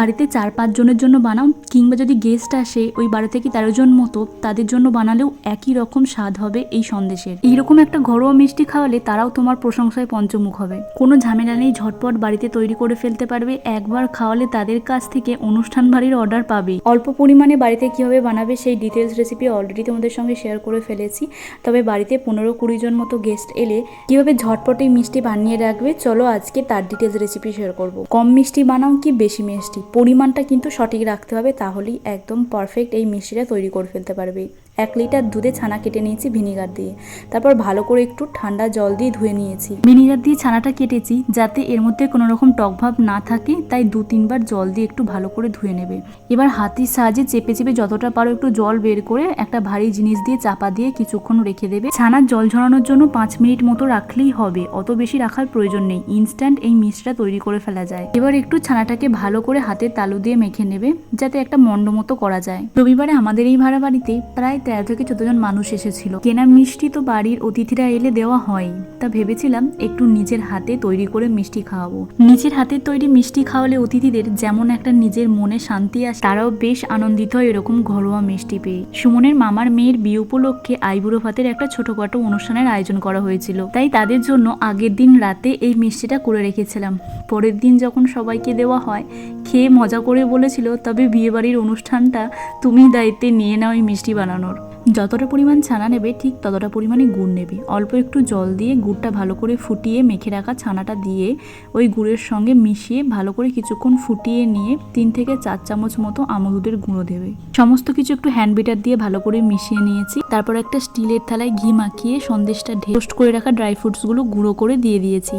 বাড়িতে 4-5 জনের জন্য বানাও, কিংবা যদি গেস্ট আসে ওই 12 থেকে 13 জন মতো, তাদের জন্য বানালেও একই রকম স্বাদ হবে এই সন্দেশের। এইরকম একটা ঘরোয়া মিষ্টি খাওয়ালে তারাও তোমার প্রশংসায় পঞ্চমুখ হবে। কোনো ঝামেলা নেই, ঝটপট বাড়িতে তৈরি করে ফেলতে পারবে। একবার খাওয়ালে তাদের কাছ থেকে অনুষ্ঠান বাড়ির অর্ডার পাবে। অল্প পরিমাণে বাড়িতে কীভাবে বানাবে সেই ডিটেলস রেসিপি অলরেডি তোমাদের সঙ্গে শেয়ার করে ফেলেছি। তবে বাড়িতে 15-20 জন মতো গেস্ট এলে কীভাবে ঝটপট এই মিষ্টি বানিয়ে রাখবে, চলো আজকে তার ডিটেলস রেসিপি শেয়ার করব। কম মিষ্টি বানাও কি বেশি মিষ্টি, পরিমাণটা কিন্তু সঠিক রাখতে হবে, তাহলেই একদম পারফেক্ট এই মিষ্টিটা তৈরি করে ফেলতে পারবে। 1 লিটার দুধে ছানা কেটে নিয়েছি ভিনিগার দিয়ে, তারপর ভালো করে একটু ঠান্ডা জল দিয়ে ধুয়ে নিয়েছি। ভিনিগার দিয়ে ছানাটা কেটেছি যাতে এর মধ্যে কোনো রকম টক ভাব না থাকে, তাই 2-3 বার জল দিয়ে একটু ভালো করে ধুয়ে নেবে। এবার হাতের সাহায্যে চেপে চেপে যতটা পারো একটু জল বের করে একটা ভারী জিনিস দিয়ে চাপা দিয়ে কিছুক্ষণ রেখে দেবে। ছানার জল ঝরানোর জন্য 5 মিনিট মতো রাখলেই হবে, অত বেশি রাখার প্রয়োজন নেই, ইনস্ট্যান্ট এই মিষ্টিটা তৈরি করে ফেলা যায়। এবার একটু ছানাটাকে ভালো করে হাতের তালু দিয়ে মেখে নেবে যাতে একটা মন্ড মতো করা যায়। রবিবারে আমাদের এই ভাড়া বাড়িতে প্রায় 13 থেকে 14 জন মানুষ এসেছিল। কেনা মিষ্টি তো বাড়ির অতিথিরা এলে দেওয়া হয়, তা ভেবেছিলাম একটু নিজের হাতে তৈরি করে মিষ্টি খাওয়াবো। নিজের হাতের তৈরি মিষ্টি খাওয়ালে অতিথিদের যেমন একটা নিজের মনে শান্তি আসে, তারাও বেশ আনন্দিত হয় এরকম ঘরোয়া মিষ্টি পেয়ে। সুমনের মামার মেয়ের বিয়ে উপলক্ষে আইবুড়ো ভাতের একটা ছোটখাটো অনুষ্ঠানের আয়োজন করা হয়েছিল, তাই তাদের জন্য আগের দিন রাতে এই মিষ্টিটা করে রেখেছিলাম। পরের দিন যখন সবাইকে দেওয়া হয়, খেয়ে মজা করে বলেছিল, তবে বিয়েবাড়ির অনুষ্ঠানটা তুমি দায়িত্বে নিয়ে নাও এই মিষ্টি বানানোর। যতটা পরিমাণ ছানা নেবে ঠিক ততটা পরিমাণে গুড় নেবে। অল্প একটু জল দিয়ে গুড়টা ভালো করে ফুটিয়ে মেখে রাখা ছানাটা দিয়ে ওই গুড়ের সঙ্গে মিশিয়ে ভালো করে কিছুক্ষণ ফুটিয়ে নিয়ে 3 থেকে 4 চামচ মতো আমুল দুধের গুঁড়ো দেবে। সমস্ত কিছু একটু হ্যান্ড বিটার দিয়ে ভালো করে মিশিয়ে নিয়েছি। তারপর একটা স্টিলের থালায় ঘি মাখিয়ে সন্দেশটা টোস্ট করে রাখা ড্রাই ফ্রুটসগুলো গুঁড়ো করে দিয়ে দিয়েছি।